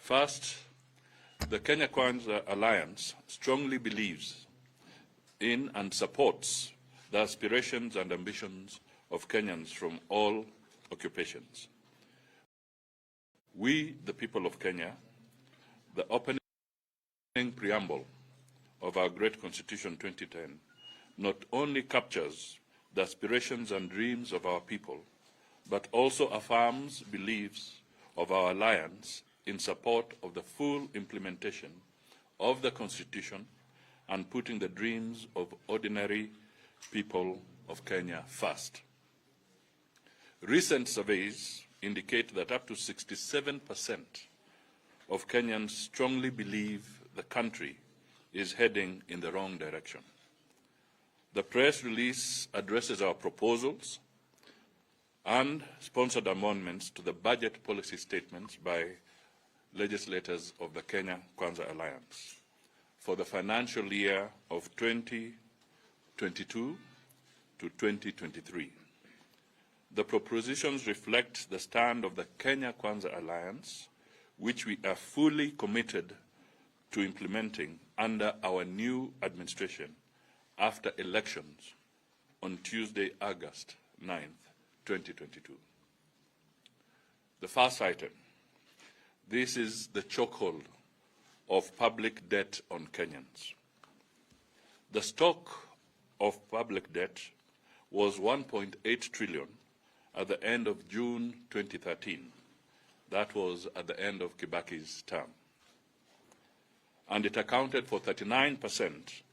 First, the Kenya Kwanza Alliance strongly believes in and supports the aspirations and ambitions of Kenyans from all occupations. We, the people of Kenya, the opening preamble of our great Constitution 2010, not only captures the aspirations and dreams of our people, but also affirms beliefs of our alliance in support of the full implementation of the Constitution and putting the dreams of ordinary people of Kenya first. Recent surveys indicate that up to 67% of Kenyans strongly believe the country is heading in the wrong direction. The press release addresses our proposals and sponsored amendments to the budget policy statements by legislators of the Kenya Kwanza Alliance for the financial year of 2022 to 2023. The propositions reflect the stand of the Kenya Kwanza Alliance, which we are fully committed to implementing under our new administration after elections on Tuesday, August 9th, 2022. The first item. This is the chokehold of public debt on Kenyans. The stock of public debt was 1.8 trillion at the end of June 2013. That was at the end of Kibaki's term. And it accounted for 39%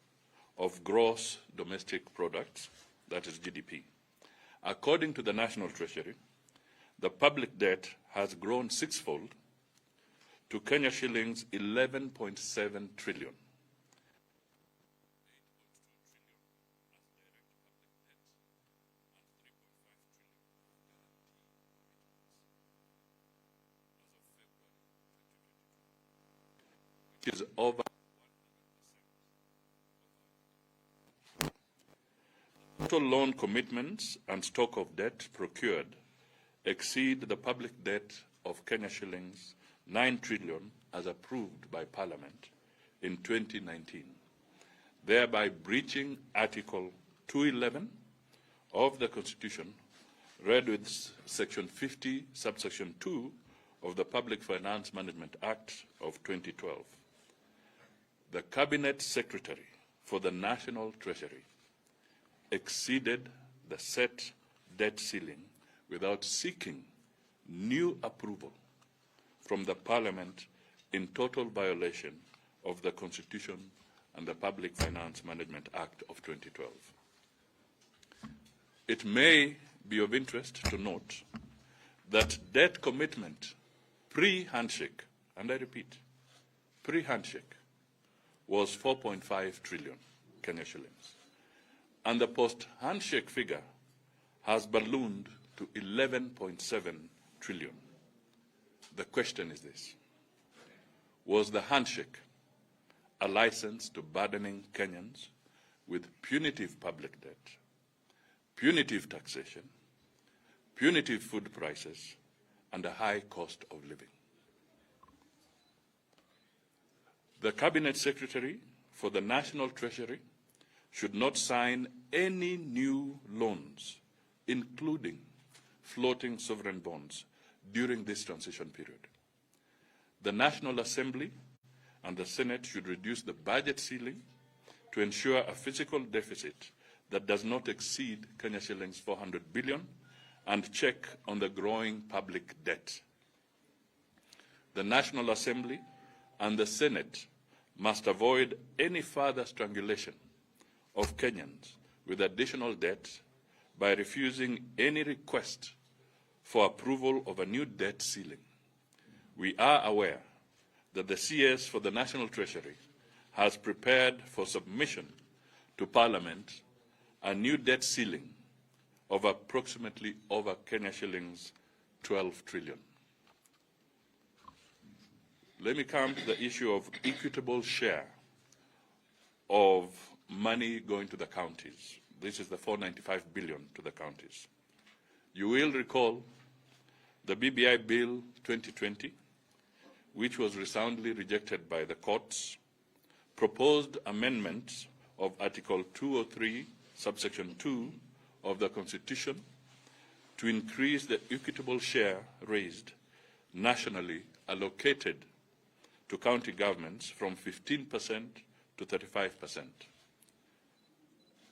of gross domestic products, that is GDP. According to the National Treasury, the public debt has grown sixfold to Kenya shillings 11.7 trillion. Which is over total loan commitments and stock of debt procured exceed the public debt of Kenya shillings 9 trillion as approved by Parliament in 2019, thereby breaching Article 211 of the Constitution, read with Section 50, Subsection 2 of the Public Finance Management Act of 2012. The Cabinet Secretary for the National Treasury exceeded the set debt ceiling without seeking new approval from the Parliament in total violation of the Constitution and the Public Finance Management Act of 2012. It may be of interest to note that debt commitment pre-handshake, and I repeat, pre-handshake, was 4.5 trillion Kenya shillings. And the post-handshake figure has ballooned to 11.7 trillion. The question is this: was the handshake a license to burdening Kenyans with punitive public debt, punitive taxation, punitive food prices, and a high cost of living? The Cabinet Secretary for the National Treasury should not sign any new loans, including floating sovereign bonds, during this transition period. The National Assembly and the Senate should reduce the budget ceiling to ensure a fiscal deficit that does not exceed Kenya shillings 400 billion and check on the growing public debt. The National Assembly and the Senate must avoid any further strangulation of Kenyans with additional debt by refusing any request for approval of a new debt ceiling. We are aware that the CS for the National Treasury has prepared for submission to Parliament a new debt ceiling of approximately over Kenya shillings 12 trillion. Let me come to the issue of equitable share of money going to the counties. This is the 495 billion to the counties. You will recall the BBI Bill 2020, which was resoundly rejected by the courts, proposed amendments of Article 203, subsection 2 of the Constitution to increase the equitable share raised nationally allocated to county governments from 15% to 35%.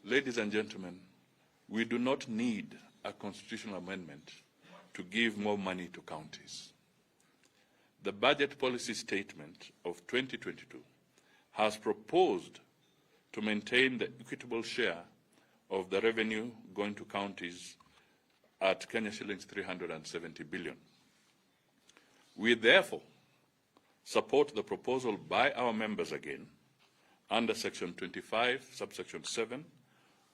Ladies and gentlemen, we do not need a constitutional amendment to give more money to counties. The budget policy statement of 2022 has proposed to maintain the equitable share of the revenue going to counties at Kenya shillings 370 billion. We therefore support the proposal by our members again under Section 25, subsection 7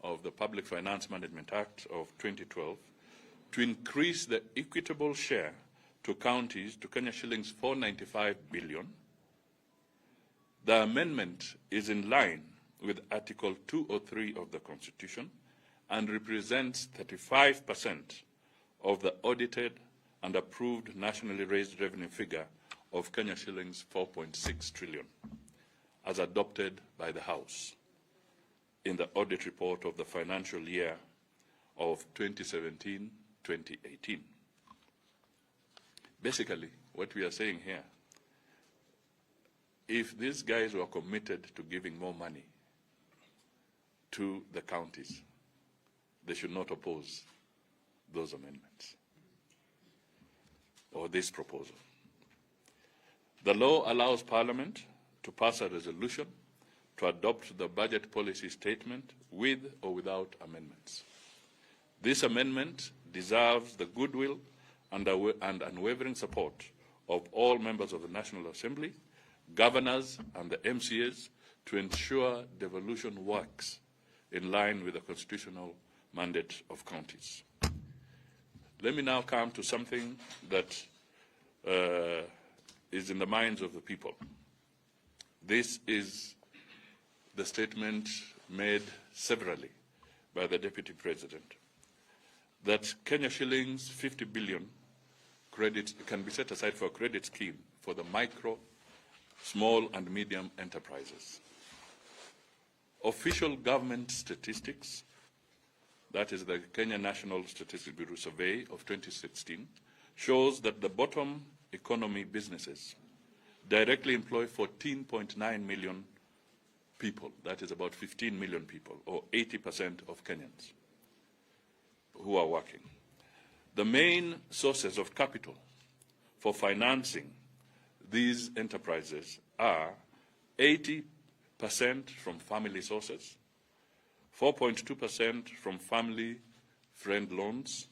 of the Public Finance Management Act of 2012 to increase the equitable share to counties to Kenya shillings 495 billion. The amendment is in line with Article 203 of the Constitution and represents 35% of the audited and approved nationally raised revenue figure of Kenya shillings 4.6 trillion, as adopted by the House in the audit report of the financial year of 2017-2018. Basically, what we are saying here, if these guys were committed to giving more money to the counties, they should not oppose those amendments or this proposal. The law allows Parliament to pass a resolution to adopt the budget policy statement with or without amendments. This amendment deserves the goodwill and unwavering support of all members of the National Assembly, governors and the MCAs to ensure devolution works in line with the constitutional mandate of counties. Let me now come to something that is in the minds of the people. This is the statement made severally by the Deputy President, that Kenya shillings 50 billion credit can be set aside for a credit scheme for the micro, small and medium enterprises. Official government statistics, that is the Kenya National Statistics Bureau survey of 2016, shows that the bottom economy businesses directly employ 14.9 million people, that is about 15 million people, or 80% of Kenyans who are working. The main sources of capital for financing these enterprises are 80% from family sources, 4.2% from family friend loans,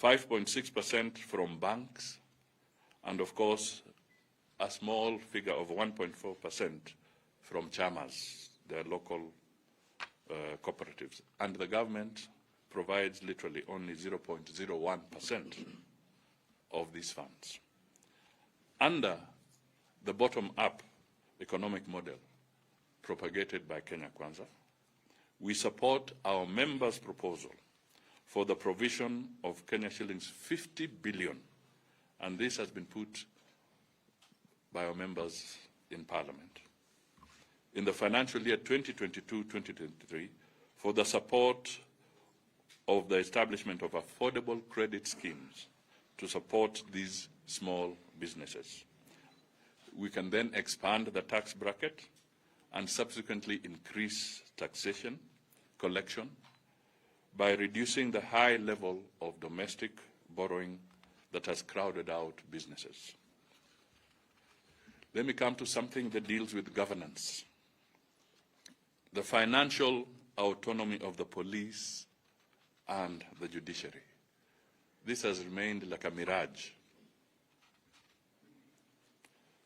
5.6% from banks, and of course, a small figure of 1.4% from chamas, their local cooperatives. And the government provides literally only 0.01% of these funds. Under the bottom-up economic model propagated by Kenya Kwanza, we support our members' proposal for the provision of Kenya shillings 50 billion, and this has been put by our members in Parliament, in the financial year 2022-2023 for the support of the establishment of affordable credit schemes to support these small businesses. We can then expand the tax bracket and subsequently increase taxation collection by reducing the high level of domestic borrowing that has crowded out businesses. Let me come to something that deals with governance. The financial autonomy of the police and the judiciary. This has remained like a mirage.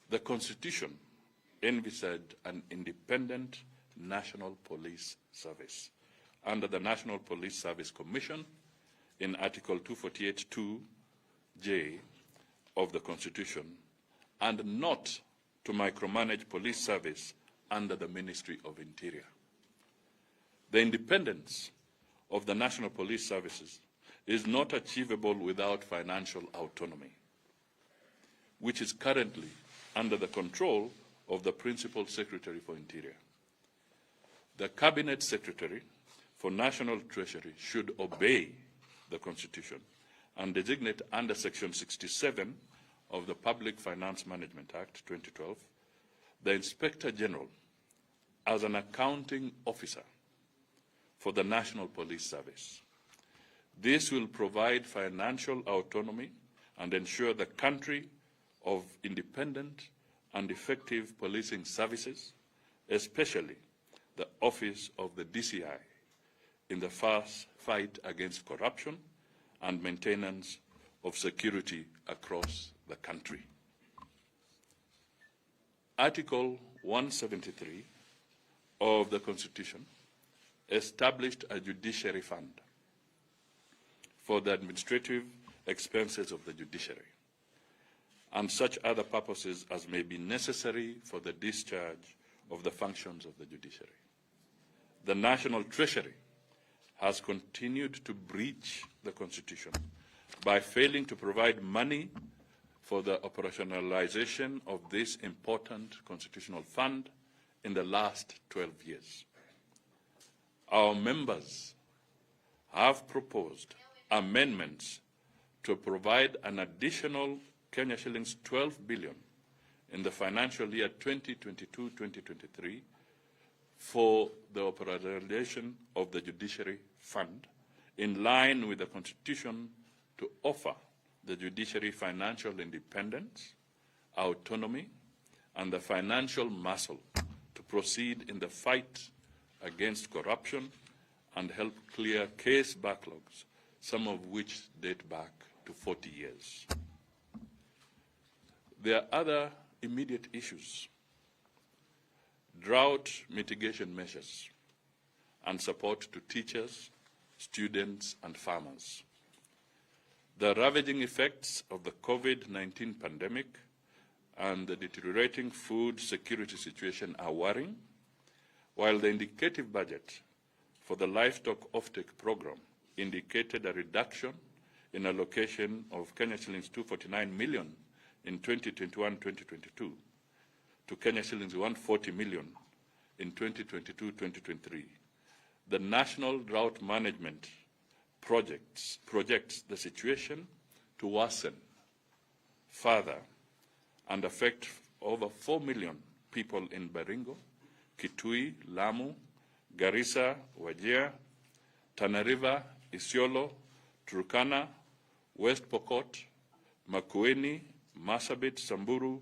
The Constitution envisaged an independent National Police Service under the National Police Service Commission in Article 248(2)J of the Constitution, and not to micromanage police service under the Ministry of Interior. The independence of the National Police Services is not achievable without financial autonomy, which is currently under the control of the Principal Secretary for Interior. The Cabinet Secretary for National Treasury should obey the Constitution and designate under Section 67 of the Public Finance Management Act 2012 the Inspector General as an accounting officer for the National Police Service. This will provide financial autonomy and ensure the country of independent and effective policing services, especially the Office of the DCI, in the fight against corruption and maintenance of security across the country. Article 173 of the Constitution established a judiciary fund for the administrative expenses of the judiciary and such other purposes as may be necessary for the discharge of the functions of the judiciary. The National Treasury has continued to breach the Constitution by failing to provide money for the operationalization of this important constitutional fund in the last 12 years. Our members have proposed amendments to provide an additional Kenya shillings 12 billion in the financial year 2022-2023 for the operationalization of the Judiciary Fund, in line with the Constitution, to offer the judiciary financial independence, autonomy, and the financial muscle to proceed in the fight against corruption and help clear case backlogs, some of which date back to 40 years. There are other immediate issues: drought mitigation measures and support to teachers, students, and farmers. The ravaging effects of the COVID-19 pandemic and the deteriorating food security situation are worrying, while the indicative budget for the livestock offtake program indicated a reduction in allocation of Kenya shillings 249 million in 2021-2022 to Kenya shillings 140 million in 2022-2023. The National Drought Management projects the situation to worsen further and affect over 4 million people in Baringo, Kitui, Lamu, Garissa, Wajir, Tana River, Isiolo, Turkana, West Pokot, Makueni, Marsabit, Samburu,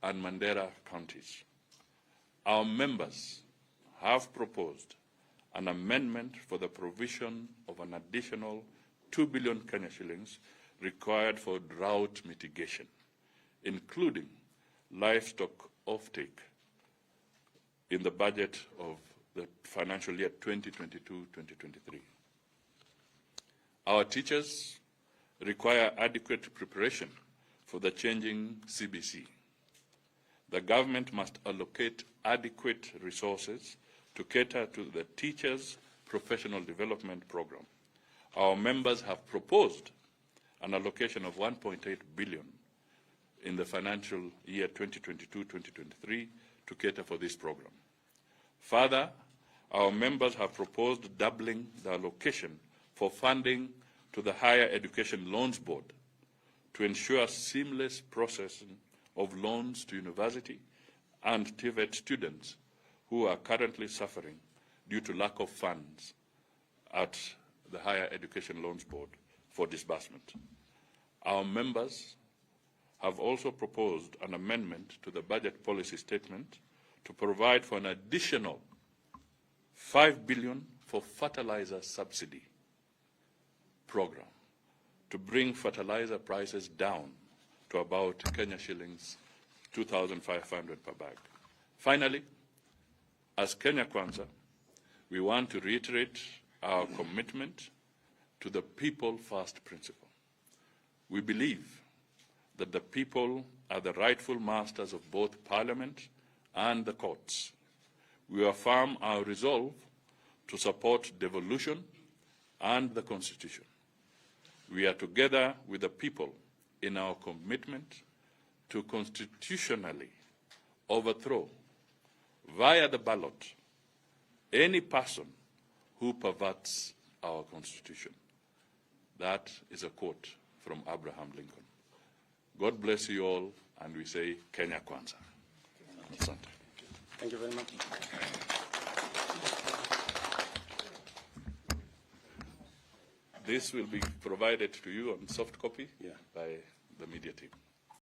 and Mandera counties. Our members have proposed an amendment for the provision of an additional 2 billion Kenya shillings required for drought mitigation, including livestock offtake in the budget of the financial year 2022-2023. Our teachers require adequate preparation for the changing CBC. The government must allocate adequate resources to cater to the teachers' professional development program. Our members have proposed an allocation of 1.8 billion in the financial year 2022-2023 to cater for this program. Further, our members have proposed doubling the allocation for funding to the Higher Education Loans Board to ensure seamless processing of loans to university and TVET students who are currently suffering due to lack of funds at the Higher Education Loans Board for disbursement. Our members have also proposed an amendment to the budget policy statement to provide for an additional 5 billion for fertilizer subsidy program to bring fertilizer prices down to about Kenya shillings 2,500 per bag. Finally, as Kenya Kwanza, we want to reiterate our commitment to the people first principle. We believe that the people are the rightful masters of both Parliament and the courts. We affirm our resolve to support devolution and the Constitution. We are together with the people in our commitment to constitutionally overthrow via the ballot any person who perverts our Constitution. That is a quote from Abraham Lincoln. God bless you all, and we say Kenya Kwanza. Asante. Thank you very much. This will be provided to you on soft copy Yeah. by the media team.